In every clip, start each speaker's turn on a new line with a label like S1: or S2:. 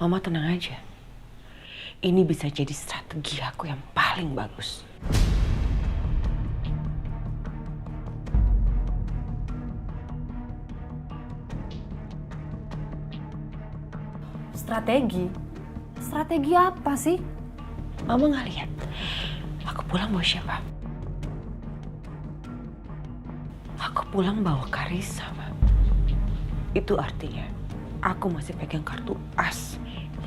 S1: Mama tenang aja. Ini bisa jadi strategi aku yang paling bagus.
S2: Strategi? Strategi apa sih?
S1: Mama nggak lihat aku pulang bawa siapa? Aku pulang bawa Karissa, Ma. Itu artinya aku masih pegang kartu as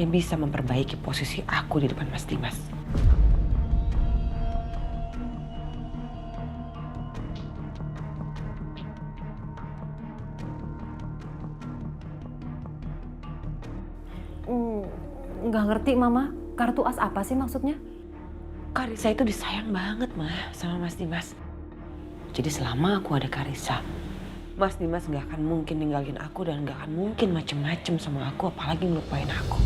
S1: yang bisa memperbaiki posisi aku di depan Mas Dimas.
S2: Nggak ngerti, Mama. Kartu as apa sih maksudnya?
S1: Karissa itu disayang banget, Ma, sama Mas Dimas. Jadi selama aku ada Karissa, Mas Dimas nggak akan mungkin ninggalin aku dan nggak akan mungkin macem-macem sama aku, apalagi ngelupain aku.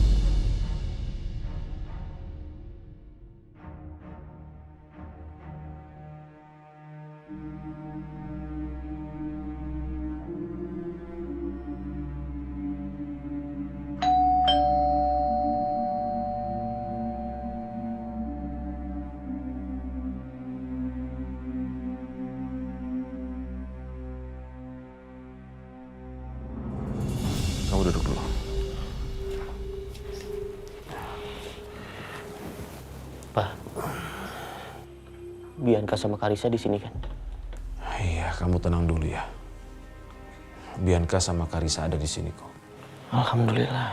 S3: Kamu duduk dulu.
S4: Pak, Bianca sama Karissa di sini kan?
S3: Iya, kamu tenang dulu ya. Bianca sama Karissa ada di sini kok.
S4: Alhamdulillah.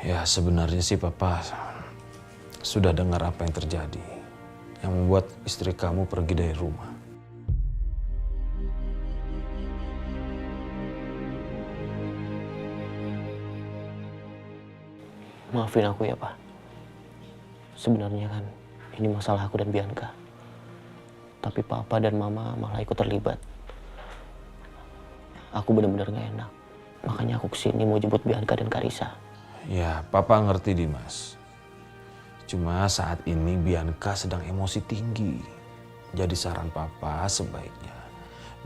S3: Ya, sebenarnya sih Papa sudah dengar apa yang terjadi. Yang membuat istri kamu pergi dari rumah.
S4: Maafin aku ya, Pak. Sebenarnya kan ini masalah aku dan Bianca. Tapi Papa dan Mama malah ikut terlibat. Aku benar-benar gak enak. Makanya aku kesini mau jemput Bianca dan Karissa.
S3: Ya, Papa ngerti Dimas. Cuma saat ini Bianca sedang emosi tinggi. Jadi saran Papa sebaiknya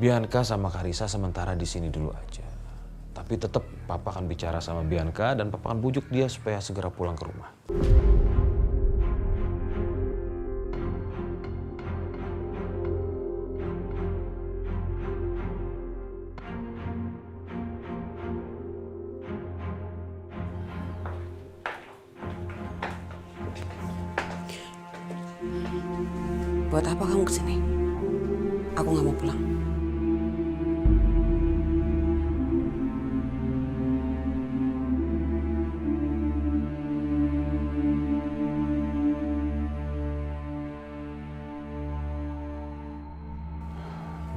S3: Bianca sama Karissa sementara di sini dulu aja. Tapi tetap Papa akan bicara sama Bianca dan Papa akan bujuk dia supaya segera pulang ke rumah.
S1: Buat apa kamu kesini? Aku nggak mau pulang.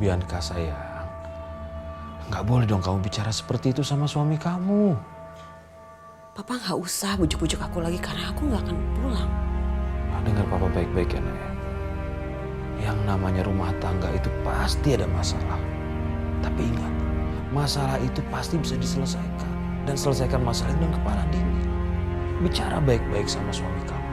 S3: Bianca sayang, nggak boleh dong kamu bicara seperti itu sama suami kamu.
S1: Papa nggak usah bujuk-bujuk aku lagi karena aku nggak akan pulang.
S3: Dengar Papa baik-baik ya, Nak. Yang namanya rumah tangga itu pasti ada masalah. Tapi ingat, masalah itu pasti bisa diselesaikan. Dan selesaikan masalah itu dengan kepala dingin. Bicara baik-baik sama suami kamu.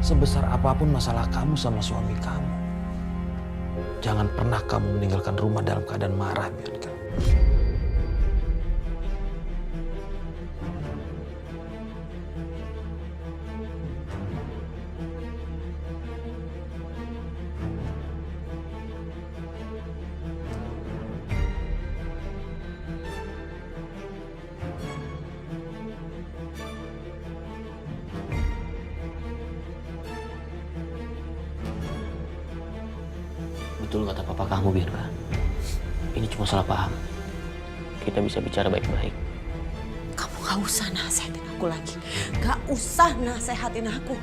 S3: Sebesar apapun masalah kamu sama suami kamu, jangan pernah kamu meninggalkan rumah dalam keadaan marah, Bianca.
S4: Betul kata Papa kamu, Bianca. Ini cuma salah paham. Kita bisa bicara baik-baik.
S1: Kamu nggak usah nasehatin aku lagi. Nggak usah nasehatin aku.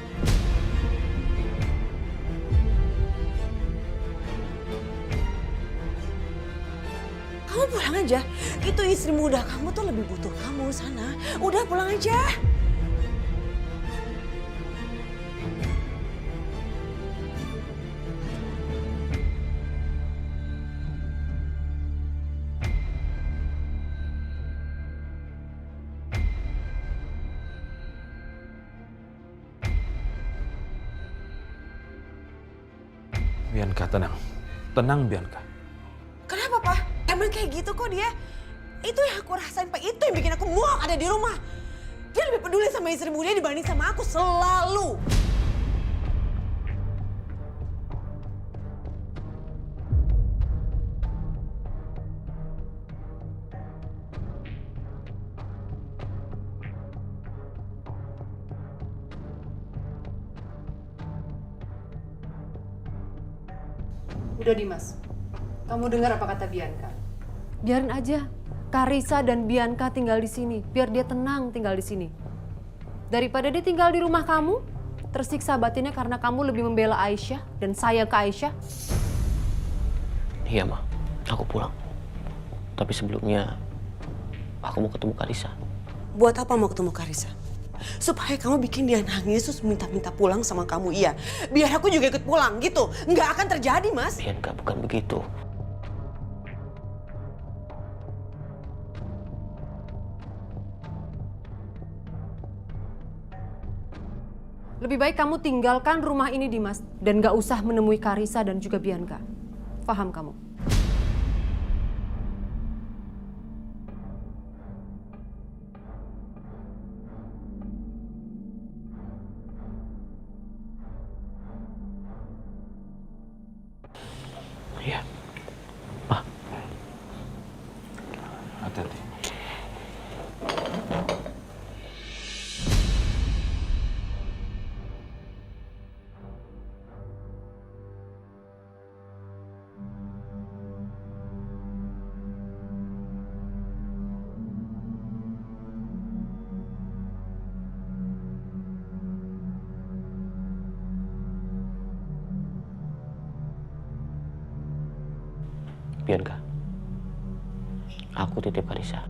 S1: Kamu pulang aja. Itu istri muda kamu tuh lebih butuh kamu sana. Udah pulang aja.
S3: Bianca, tenang. Tenang Bianca.
S1: Kenapa, Pak? Emang kayak gitu kok dia. Itu yang aku rasain, Pak. Itu yang bikin aku muak ada di rumah. Dia lebih peduli sama istri muda dibanding sama aku selalu.
S2: Udah Dimas, kamu dengar apa kata Bianca? Biarin aja, Karissa dan Bianca tinggal di sini, biar dia tenang tinggal di sini. Daripada dia tinggal di rumah kamu, tersiksa batinnya karena kamu lebih membela Aisyah dan saya ke Aisyah.
S4: Iya, Ma. Aku pulang. Tapi sebelumnya, aku mau ketemu Karissa.
S1: Buat apa mau ketemu Karissa? Supaya kamu bikin dia nangis terus minta-minta pulang sama kamu, iya. Biar aku juga ikut pulang gitu. Nggak akan terjadi, Mas.
S4: Bianca, bukan begitu.
S2: Lebih baik kamu tinggalkan rumah ini Dimas dan gak usah menemui Karissa dan juga Bianca. Paham kamu?
S4: Iya. Ma.
S3: Hati-hati.
S4: Bianca, aku titip Karissa.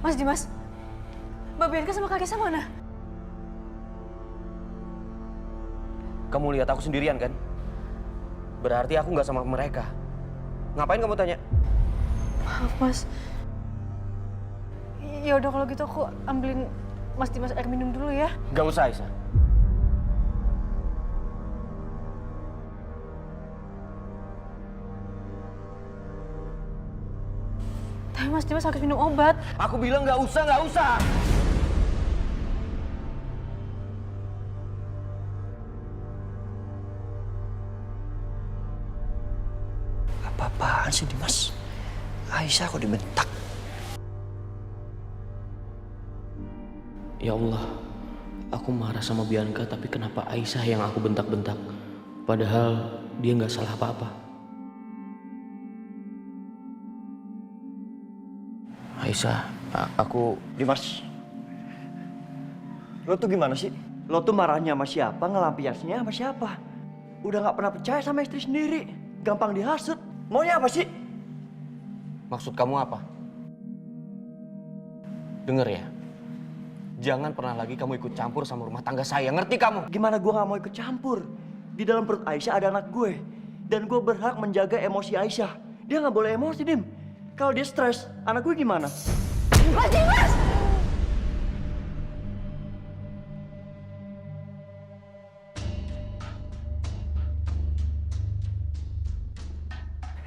S2: Mas Dimas, Mbak Bianca sama Karissa mana?
S4: Kamu lihat aku sendirian kan? Berarti aku nggak sama mereka. Ngapain kamu tanya?
S5: Maaf Mas. Ya udah kalau gitu aku ambilin Mas Dimas air minum dulu ya.
S4: Gak usah, Aisyah.
S5: Tapi Mas Dimas harus minum obat.
S4: Aku bilang nggak usah, nggak usah.
S6: Apa-apaan sih Dimas? Aisyah kok dibentak?
S4: Ya Allah, aku marah sama Bianca, tapi kenapa Aisyah yang aku bentak-bentak? Padahal dia nggak salah apa-apa. Aisyah, aku...
S6: Dimas, lo tuh gimana sih? Lo tuh marahnya sama siapa, ngelampiasnya sama siapa? Udah gak pernah percaya sama istri sendiri, gampang dihasut. Maunya apa sih?
S4: Maksud kamu apa? Dengar ya, jangan pernah lagi kamu ikut campur sama rumah tangga saya, ngerti kamu?
S6: Gimana gue gak mau ikut campur? Di dalam perut Aisyah ada anak gue. Dan gue berhak menjaga emosi Aisyah. Dia gak boleh emosi, Dim. Kalau dia stres, anak gue gimana?
S5: Mas Dimas!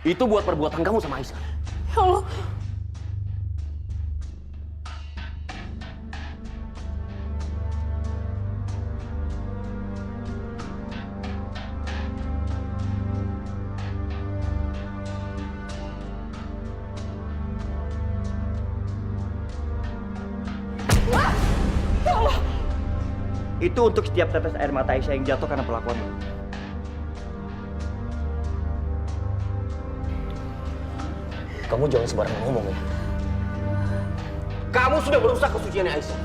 S4: Itu buat perbuatan kamu sama Aisyah.
S5: Ya Allah.
S6: Itu untuk setiap tetes air mata Aisyah yang jatuh karena perlakuan lo.
S4: Kamu jangan sembarangan ngomong ya. Kamu sudah merusak kesuciannya Aisyah.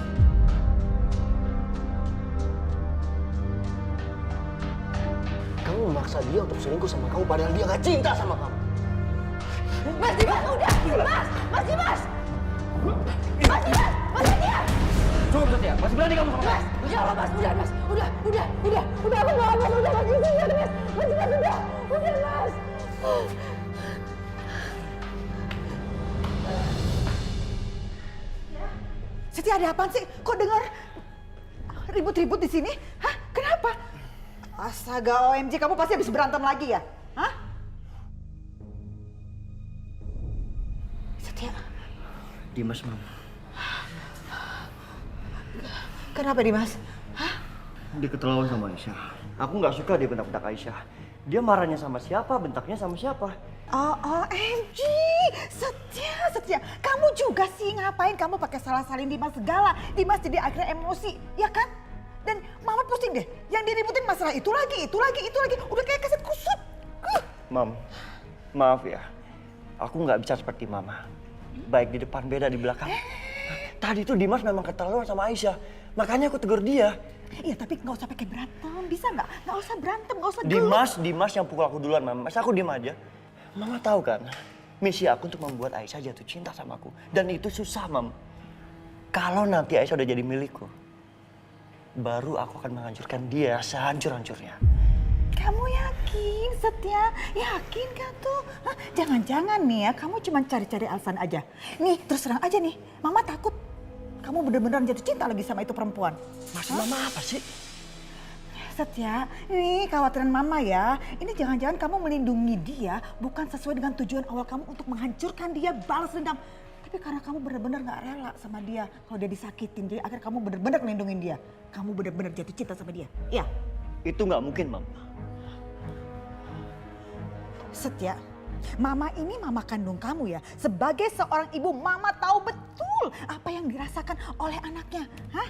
S4: memaksa dia untuk selingkuh sama kamu padahal dia gak cinta sama kamu.
S7: Mas Dimas, udah! Mas Dimas! Mas Dimas! Mas Dimas!
S6: Cukup Setia, masih berani kamu sama
S7: Mas! Ya Allah Mas, udah Mas! Udah aku mohon Mas, udah Mas! Udah Mas! Mas Dimas, udah Mas!
S8: Setia, ada apaan sih? Kok dengar ribut-ribut di sini? Hah? Kenapa? Astaga, OMG, kamu pasti habis berantem lagi ya? Hah? Setia.
S6: Dimas, Mam.
S8: Kenapa Dimas? Hah?
S6: Dia keterlaluan sama Aisyah. Aku nggak suka dia bentak-bentak Aisyah. Dia marahnya sama siapa, bentaknya sama siapa.
S8: Oh, OMG, Setia, kamu juga sih ngapain kamu pakai salah-salin Dimas segala? Dimas jadi akhirnya emosi, ya kan? Dan Mama pusing deh, yang diributin masalah itu lagi, udah kayak kaset kusut.
S6: Mam, maaf ya, aku nggak bisa seperti Mama. Baik di depan beda di belakang. Tadi tuh Dimas memang keterlaluan sama Aisyah, makanya aku tegur dia.
S8: Iya, tapi nggak usah pakai berantem, bisa nggak? Nggak usah berantem, nggak usah gelut.
S6: Dimas yang pukul aku duluan, Mam. Masa aku diem aja? Mama tahu kan, misi aku untuk membuat Aisyah jatuh cinta sama aku. Dan itu susah, Mam. Kalau nanti Aisyah udah jadi milikku, baru aku akan menghancurkan dia sehancur-hancurnya.
S8: Kamu yakin, Setia? Yakin kan tuh? Hah? Jangan-jangan nih ya, kamu cuma cari-cari alasan aja. Nih, terus terang aja nih, Mama takut kamu bener-bener jatuh cinta lagi sama itu perempuan.
S6: Maksud Mama apa sih?
S8: Setia, ini khawatiran Mama ya. Ini jangan-jangan kamu melindungi dia bukan sesuai dengan tujuan awal kamu untuk menghancurkan dia, balas dendam. Tapi karena kamu benar-benar gak rela sama dia kalau dia disakitin, jadi akhirnya kamu benar-benar melindungi dia. Kamu benar-benar jatuh cinta sama dia, ya?
S6: Itu nggak mungkin, Mam.
S8: Setia, Mama ini mama kandung kamu ya. Sebagai seorang ibu, Mama tahu betul apa yang dirasakan oleh anaknya. Hah?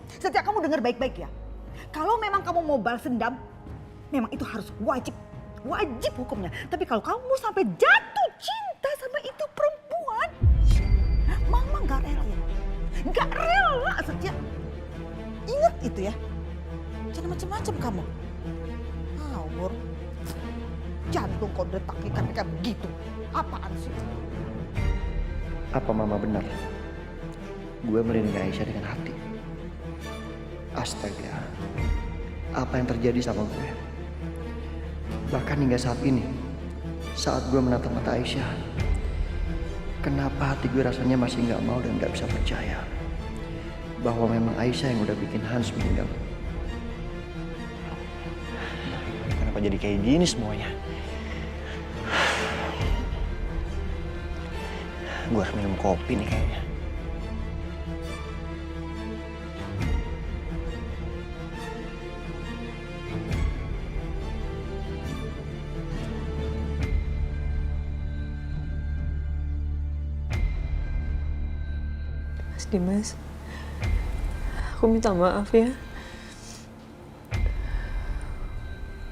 S8: Setia, kamu dengar baik-baik ya. Kalau memang kamu mau balas dendam, memang itu harus wajib hukumnya. Tapi kalau kamu sampai jatuh cinta sama itu perempuan, Mama nggak rela ya. Nggak rela, Setia. Ingat itu ya. Jangan macam-macam kamu. Ngawur. Jantung kau detaknya kan kayak begitu. Apaan sih?
S6: Apa Mama benar? Gue melindungi Aisyah dengan hati. Astaga, apa yang terjadi sama gue? Bahkan hingga saat ini, saat gue menatap mata Aisyah, kenapa hati gue rasanya masih nggak mau dan nggak bisa percaya bahwa memang Aisyah yang udah bikin Hans meninggal. Kenapa jadi kayak gini semuanya? Gue harus minum kopi nih kayaknya.
S1: Mas Dimas, aku minta maaf ya.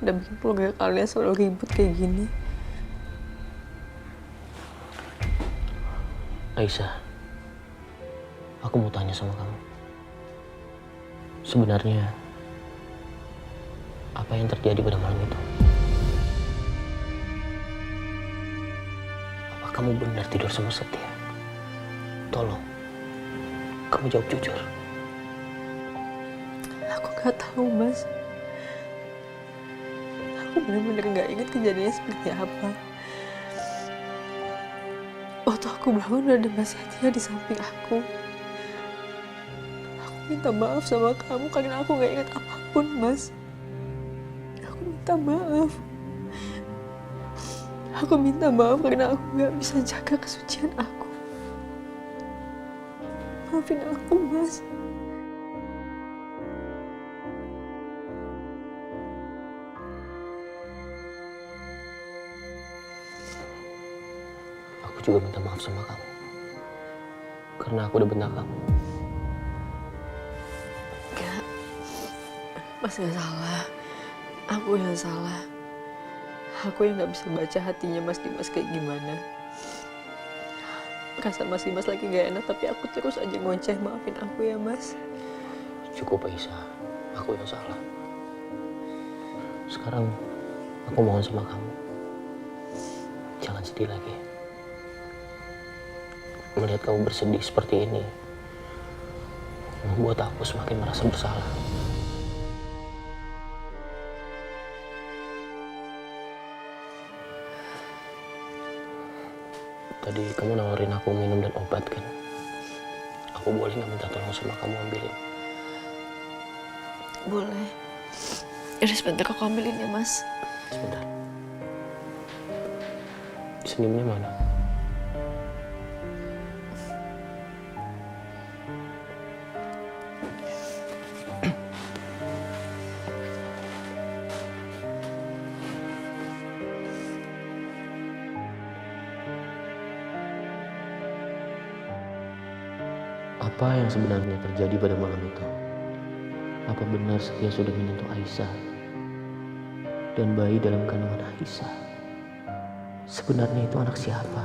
S1: Udah bikin keluarga kalian selalu ribut kayak gini.
S4: Aisyah, aku mau tanya sama kamu. Sebenarnya, apa yang terjadi pada malam itu? Apa kamu benar tidur sama Setia? Tolong, kamu jawab jujur.
S1: Aku gak tahu, Mas. Aku benar-benar gak ingat kejadiannya seperti apa. Waktu aku bangun udah ada Mas Setia di samping aku. Aku minta maaf sama kamu karena aku gak ingat apapun, Mas. Aku minta maaf. Aku minta maaf karena aku gak bisa jaga kesucian aku. Maafin aku, Mas.
S4: Aku juga minta maaf sama kamu. Karena aku udah bentak kamu.
S1: Enggak. Mas gak salah. Aku yang salah. Aku yang gak bisa baca hatinya Mas Dimas kayak gimana. Perasaan Mas Dimas lagi gak enak, tapi aku terus aja ngoceh. Maafin aku ya, Mas.
S4: Cukup Aisyah, aku yang salah. Sekarang aku mohon sama kamu, jangan sedih lagi. Melihat kamu bersedih seperti ini membuat aku semakin merasa bersalah. Tadi kamu nawarin aku minum dan obat kan? Aku boleh nggak minta tolong sama kamu ambilin?
S5: Boleh. Udah sebentar aku ambilin ya, Mas.
S4: Sebentar. Senyumnya mana? Apa yang sebenarnya terjadi pada malam itu? Apa benar Setia sudah menyentuh Aisyah? Dan bayi dalam kandungan Aisyah sebenarnya itu anak siapa?